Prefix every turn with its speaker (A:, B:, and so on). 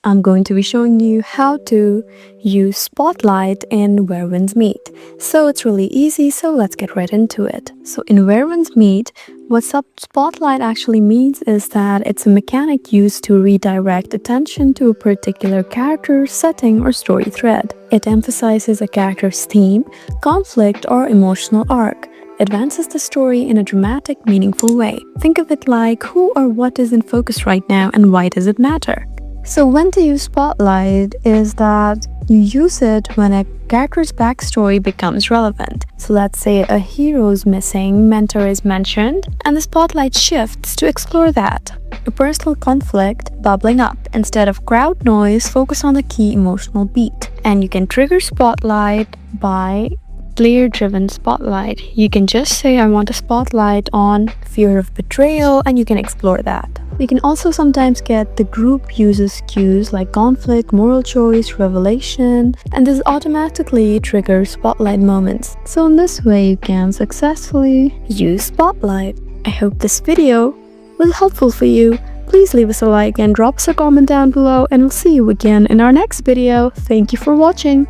A: I'm going to be showing you how to use Spotlight in Where Winds Meet. So it's really easy, so let's get right into it. So in Where Winds Meet, what Spotlight actually means is that it's a mechanic used to redirect attention to a particular character, setting, or story thread. It emphasizes a character's theme, conflict, or emotional arc, advances the story in a dramatic, meaningful way. Think of it like who or what is in focus right now and why does it matter? So when to use Spotlight is that you use it when a character's backstory becomes relevant. So let's say a hero's missing mentor is mentioned and the spotlight shifts to explore that. A personal conflict bubbling up. Instead of crowd noise, focus on the key emotional beat. And you can trigger Spotlight by player-driven spotlight. You can just say I want a spotlight on fear of betrayal and you can explore that. We can also sometimes get the group uses cues like conflict, moral choice, revelation, and this automatically triggers spotlight moments. So in this way you can successfully use Spotlight. I hope this video was helpful for you. Please leave us a like and drop us a comment down below and we'll see you again in our next video. Thank you for watching.